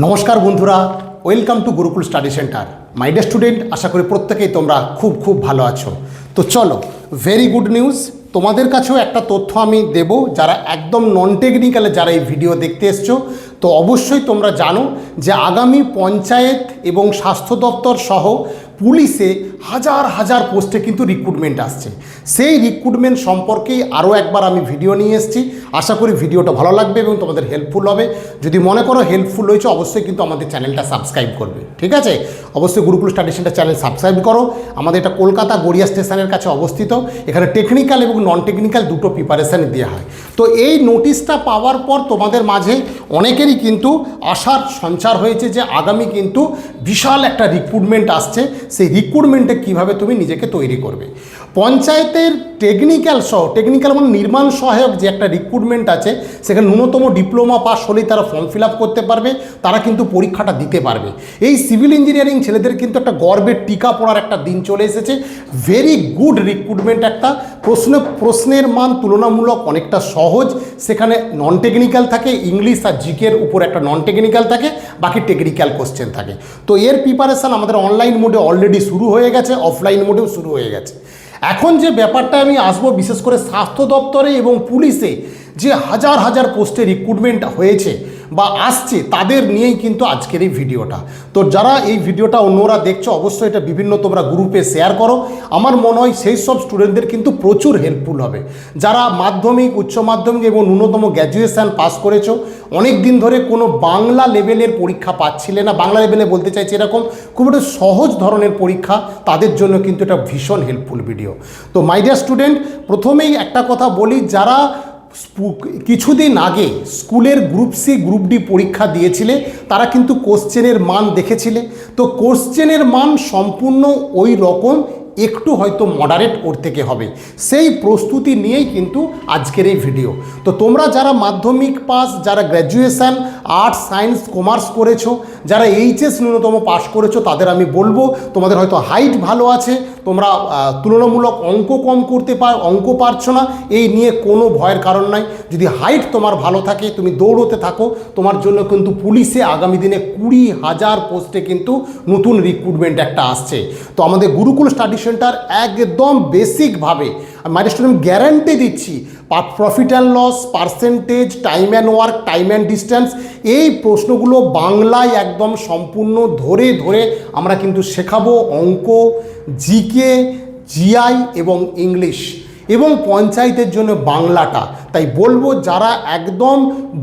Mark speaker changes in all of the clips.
Speaker 1: নমস্কার বন্ধুরা, welcome to Gurukul study centre. My dear student, আশা করি প্রত্যেকেই তোমরা খুব ভালো আছো। তো চলো, ভেরি গুড নিউজ, তোমাদের কাছেও একটা তথ্য আমি দেব। যারা একদম নন টেকনিক্যালে যারা এই ভিডিও দেখতে এসছো, তো অবশ্যই তোমরা জানো যে আগামী পঞ্চায়েত এবং স্বাস্থ্য দপ্তর সহ পুলিশে হাজার হাজার পোস্টে কিন্তু রিক্রুটমেন্ট আসছে। সেই রিক্রুটমেন্ট সম্পর্কেই আরও একবার আমি ভিডিও নিয়ে এসেছি। আশা করি ভিডিওটা ভালো লাগবে এবং তোমাদের হেল্পফুল হবে। যদি মনে করো হেল্পফুল হয়েছে, অবশ্যই কিন্তু আমাদের চ্যানেলটা সাবস্ক্রাইব করবে, ঠিক আছে? অবশ্যই Gurukul study centre channel subscribe করো। আমাদের এটা কলকাতা গড়িয়া স্টেশনের কাছে অবস্থিত। এখানে টেকনিক্যাল এবং নন টেকনিক্যাল দুটো প্রিপারেশান দেওয়া হয়। তো এই নোটিশটা পাওয়ার পর তোমাদের মাঝে অনেকেরই কিন্তু আশার সঞ্চার হয়েছে যে আগামী কিন্তু বিশাল একটা রিক্রুটমেন্ট আসছে। সেই রিক্রুটমেন্টে কীভাবে তুমি নিজেকে তৈরি করবে। পঞ্চায়েতের টেকনিক্যাল মানে নির্মাণ সহায়ক যে একটা রিক্রুটমেন্ট আছে, সেখানে ন্যূনতম ডিপ্লোমা পাস হলেই তারা ফর্ম ফিল আপ করতে পারবে, তারা কিন্তু পরীক্ষাটা দিতে পারবে। এই সিভিল ইঞ্জিনিয়ারিং ছেলেদের কিন্তু একটা গর্বের টিকা পড়ার একটা দিন চলে এসেছে। ভেরি গুড রিক্রুটমেন্ট একটা। প্রশ্নের মান তুলনামূলক অনেকটা সহজ। সেখানে নন টেকনিক্যাল থাকে, ইংলিশ আর জিকের উপর একটা নন টেকনিক্যাল থাকে, বাকি টেকনিক্যাল কোশ্চেন থাকে। তো এর প্রিপারেশান আমাদের অনলাইন মোডে অলরেডি শুরু হয়ে গেছে, অফলাইন মোডেও শুরু হয়ে গেছে। এখন যে ব্যাপারটা আমি আসবো, বিশেষ করে স্বাস্থ্য দপ্তরে এবং পুলিশে যে হাজার হাজার পোস্টে রিক্রুটমেন্ট হয়েছে বা আসছে, তাদের নিয়েই কিন্তু আজকের এই ভিডিওটা। তো যারা এই ভিডিওটা অন্যরা দেখছো, অবশ্যই এটা বিভিন্ন তোমরা গ্রুপে শেয়ার করো। আমার মনে হয় সেই সব স্টুডেন্টদের কিন্তু প্রচুর হেল্পফুল হবে যারা মাধ্যমিক, উচ্চ মাধ্যমিক এবং ন্যূনতম গ্র্যাজুয়েশান পাস করেছো। অনেক দিন ধরে কোনো বাংলা লেভেলের পরীক্ষা পাচ্ছিলে না, বাংলা লেভেলে বলতে চাইছি এরকম খুব একটা সহজ ধরনের পরীক্ষা, তাদের জন্য কিন্তু এটা ভীষণ হেল্পফুল ভিডিও। তো মাই ডিয়ার স্টুডেন্ট, প্রথমেই একটা কথা বলি, যারা কিছুদিন আগে স্কুলের গ্রুপ সি গ্রুপ ডি পরীক্ষা দিয়েছিলে, তারা কিন্তু কোশ্চেনের মান দেখেছিলে। তো কোশ্চেনের মান সম্পূর্ণ ওই রকম, একটু হয়তো মডারেট ওর থেকে হবে। সেই প্রস্তুতি নিয়েই কিন্তু আজকের এই ভিডিও। তো তোমরা যারা মাধ্যমিক পাস, যারা গ্র্যাজুয়েশান আর্টস সায়েন্স কমার্স করেছো, যারা এইচএস ন্যূনতম পাস করেছো, তাদের আমি বলবো তোমাদের হয়তো হাইট ভালো আছে, তোমরা তুলনামূলক অঙ্ক পারছো না, এই নিয়ে কোনো ভয়ের কারণ নাই। যদি হাইট তোমার ভালো থাকে, তুমি দৌড়তে থাকো, তোমার জন্য কিন্তু পুলিশে আগামী দিনে 20,000 পোস্টে কিন্তু নতুন রিক্রুটমেন্ট একটা আসছে। তো আমাদের গুরুকুল স্টাডি সেন্টার একদম বেসিকভাবে মাই স্টুডেন্ট গ্যারান্টি দিচ্ছি, profit and loss, percentage, time and work, time and distance, এই প্রশ্নগুলো বাংলায় একদম সম্পূর্ণ ধরে ধরে আমরা কিন্তু শেখাবো। অঙ্ক, জিকে, জিআই এবং ইংলিশ এবং পঞ্চায়েতের জন্য বাংলাটা। তাই বলবো, যারা একদম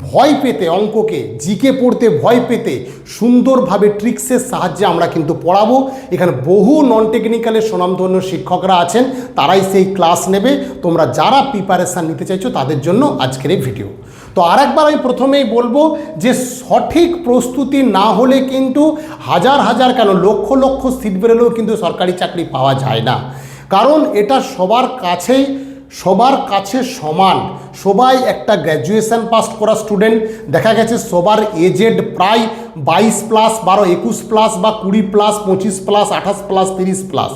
Speaker 1: ভয় পেতে অঙ্ককে, জিকে পড়তে ভয় পেতে, সুন্দরভাবে ট্রিক্সের সাহায্যে আমরা কিন্তু পড়াবো। এখানে বহু নন টেকনিক্যালের স্বনামধন্য শিক্ষকরা আছেন, তারাই সেই ক্লাস নেবে। তোমরা যারা প্রিপারেশান নিতে চাইছো, তাদের জন্য আজকের এই ভিডিও। তো আরেকবার আমি প্রথমেই বলবো যে সঠিক প্রস্তুতি না হলে কিন্তু হাজার হাজার কেন লক্ষ লক্ষ সিট বেরোলেও কিন্তু সরকারি চাকরি পাওয়া যায় না। কারণ এটা সবার কাছে সমান। সবাই একটা গ্র্যাজুয়েশান পাস করা স্টুডেন্ট, দেখা গেছে সবার এজেড প্রায় 22 প্লাস, 12, 21 প্লাস বা 20 প্লাস, 25 প্লাস, 28 প্লাস, 30 প্লাস।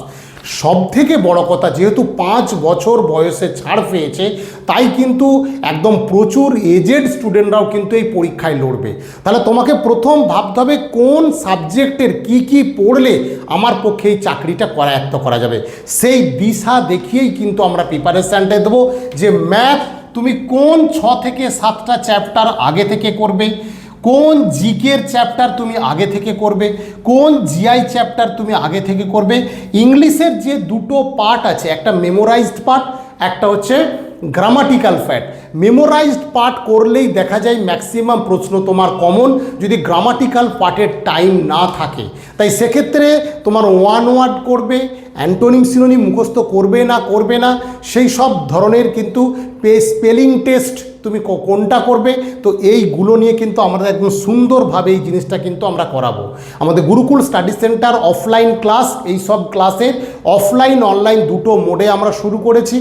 Speaker 1: সব থেকে বড় কথা, যেহেতু 5 বছর বয়সে ছাড় পেয়েছে, তাই কিন্তু একদম প্রচুর এজেড স্টুডেন্টরাও কিন্তু এই পরীক্ষায় লড়বে। তাহলে তোমাকে প্রথম ভাবতে হবে কোন সাবজেক্টের কি পড়লে আমার পক্ষে এই চাকরিটা করায়ত্ত করা যাবে। সেই দিশা দেখিয়েই কিন্তু আমরা প্রিপারেশানটা দেবো যে ম্যাথ তুমি কোন 6 থেকে 7টা চ্যাপ্টার আগে থেকে করবে, কোন জিকের চ্যাপ্টার তুমি আগে থেকে করবে, কোন জিআই চ্যাপ্টার তুমি আগে থেকে করবে। ইংলিশের যে দুটো পার্ট আছে, একটা মেমোরাইজড পার্ট, একটা হচ্ছে গ্রামাটিক্যাল পার্ট। মেমোরাইজড পার্ট করলেই দেখা যায় ম্যাক্সিমাম প্রশ্ন তোমার কমন, যদি গ্রামাটিক্যাল পার্টের টাইম না থাকে। তাই সেক্ষেত্রে তোমার ওয়ান ওয়ার্ড করবে, অ্যান্টোনিম সিনোনিম মুখস্থ করবে না সেই সব ধরনের কিন্তু স্পেলিং টেস্ট তুমি কোনটা করবে। তো এইগুলো নিয়ে কিন্তু আমরা একদম সুন্দরভাবে এই জিনিসটা কিন্তু আমরা করাবো। আমাদের Gurukul study centre offline class, এই সব ক্লাসের অফলাইন অনলাইন দুটো মোডে আমরা শুরু করেছি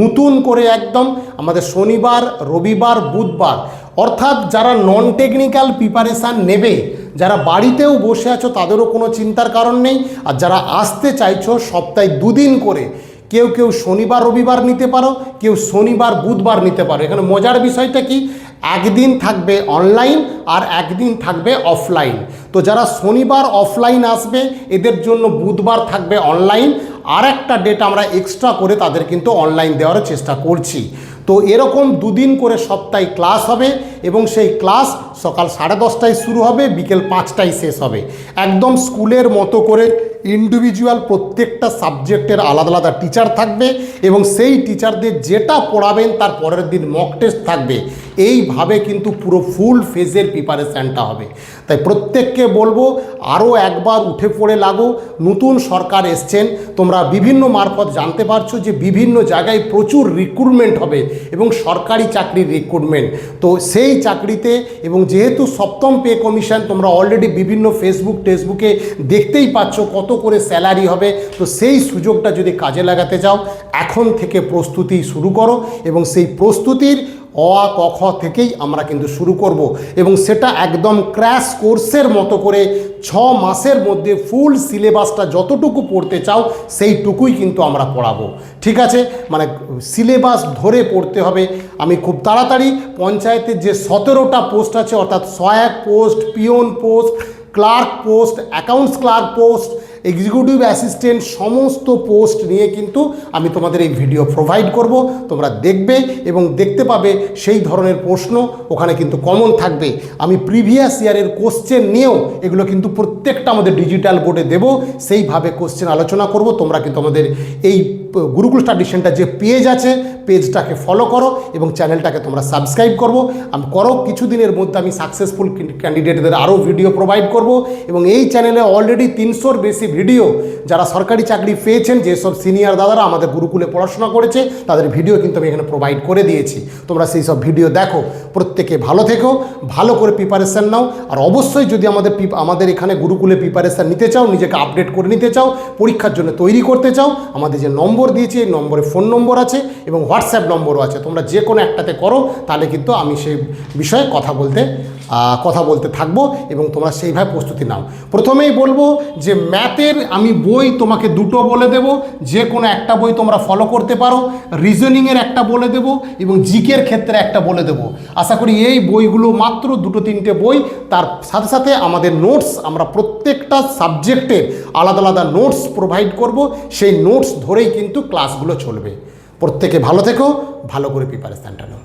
Speaker 1: নতুন করে একদম। আমাদের শনিবার, রবিবার, বুধবার, অর্থাৎ যারা নন টেকনিক্যাল প্রিপারেশান নেবে, যারা বাড়িতেও বসে আছো, তাদেরও কোনো চিন্তার কারণ নেই। আর যারা আসতে চাইছো, সপ্তাহে 2 দিন করে, কেউ শনিবার রবিবার নিতে পারো, কেউ শনিবার বুধবার নিতে পারো। এখানে মজার বিষয়টা কি, একদিন থাকবে অনলাইন আর একদিন থাকবে অফলাইন। তো যারা শনিবার অফলাইন আসবে এদের জন্য বুধবার থাকবে অনলাইন, আর একটা ডেট আমরা এক্সট্রা করে তাদের কিন্তু অনলাইন দেওয়ার চেষ্টা করছি। তো এরকম দুদিন করে সপ্তাহে ক্লাস হবে এবং সেই ক্লাস সকাল 10:30টায় শুরু হবে, বিকেল 5টায় শেষ হবে। একদম স্কুলের মতো করে ইন্ডিভিজুয়াল প্রত্যেকটা সাবজেক্টের আলাদা আলাদা টিচার থাকবে এবং সেই টিচারদের যেটা পড়াবেন তার পরের দিন মক টেস্ট থাকবে। এইভাবে কিন্তু পুরো ফুল ফেজের প্রিপারেশানটা হবে। তাই প্রত্যেককে বলবো আরও একবার উঠে পড়ে লাগো। নতুন সরকার এসছেন, তোমরা বিভিন্ন মারফত জানতে পারছো যে বিভিন্ন জায়গায় প্রচুর রিক্রুটমেন্ট হবে এবং সরকারি চাকরির রিক্রুটমেন্ট। তো সেই চাকরিতে এবং যেহেতু সপ্তম পে কমিশন তোমরা অলরেডি বিভিন্ন ফেসবুকে দেখতেই পাচ্ছ কত করে স্যালারি হবে। তো সেই সুযোগটা যদি কাজে লাগাতে চাও এখন থেকে প্রস্তুতি শুরু করো এবং সেই প্রস্তুতির অ আ ক খ থেকেই আমরা কিন্তু শুরু করব এবং সেটা একদম ক্র্যাশ কোর্সের মতো করে 6 মাসের মধ্যে ফুল সিলেবাসটা যতটুকু পড়তে চাও সেইটুকুই কিন্তু আমরা পড়াবো। ঠিক আছে, মানে সিলেবাস ধরে পড়তে হবে। আমি খুব তাড়াতাড়ি পঞ্চায়েতের যে 17টা পোস্ট আছে অর্থাৎ সহায়ক post, peon post, clerk post, accounts clerk post, executive assistant সমস্ত পোস্ট নিয়ে কিন্তু আমি তোমাদের এই ভিডিও প্রোভাইড করব। তোমরা দেখবে এবং দেখতে পাবে সেই ধরনের প্রশ্ন ওখানে কিন্তু কমন থাকবে। আমি প্রিভিয়াস ইয়ারের কোশ্চেন নিয়েও এগুলো কিন্তু প্রত্যেকটা আমাদের ডিজিটাল বোর্ডে দেবো, সেইভাবে কোশ্চেন আলোচনা করব। তোমরা কিন্তু আমাদের এই গুরুকুল স্টাডি সেন্টার যে পেজ আছে পেজটাকে ফলো করো এবং চ্যানেলটাকে তোমরা সাবস্ক্রাইব করবো। আমি কিছুদিনের মধ্যে আমি সাকসেসফুল ক্যান্ডিডেটদের আরও ভিডিও প্রোভাইড করব এবং এই চ্যানেলে অলরেডি 300-র বেশি ভিডিও যারা সরকারি চাকরি পেয়েছেন, যেসব সিনিয়র দাদারা আমাদের গুরুকুলে পড়াশোনা করেছে তাদের ভিডিও কিন্তু আমি এখানে প্রোভাইড করে দিয়েছি। তোমরা সেই সব ভিডিও দেখো। প্রত্যেকে ভালো থেকো, ভালো করে প্রিপারেশান নাও। আর অবশ্যই যদি আমাদের এখানে গুরুকুলে প্রিপারেশান নিতে চাও, নিজেকে আপডেট করে নিতে চাও, পরীক্ষার জন্য তৈরি করতে চাও, আমাদের যে নম্বর দিয়েছি এই নম্বরে ফোন নম্বর আছে এবং হোয়াটসঅ্যাপ নম্বরও আছে। তোমরা যে কোনো একটাতে করো, তাহলে কিন্তু আমি সেই বিষয়ে কথা বলতে থাকবো এবং তোমরা সেইভাবে প্রস্তুতি নাও। প্রথমেই বলবো যে ম্যাথের আমি বই তোমাকে 2টো বলে দেব, যে কোনো একটা বই তোমরা ফলো করতে পারো। রিজনিংয়ের একটা বলে দেব এবং জিকের ক্ষেত্রে একটা বলে দেব। আশা করি এই বইগুলো মাত্র 2-3টে বই, তার সাথে সাথে আমাদের নোটস, আমরা প্রত্যেকটা সাবজেক্টের আলাদা আলাদা নোটস প্রোভাইড করব। সেই নোটস ধরেই কিন্তু ক্লাসগুলো চলবে। প্রত্যেকে ভালো থেকো, ভালো করে প্রিপারেশনটা নাও।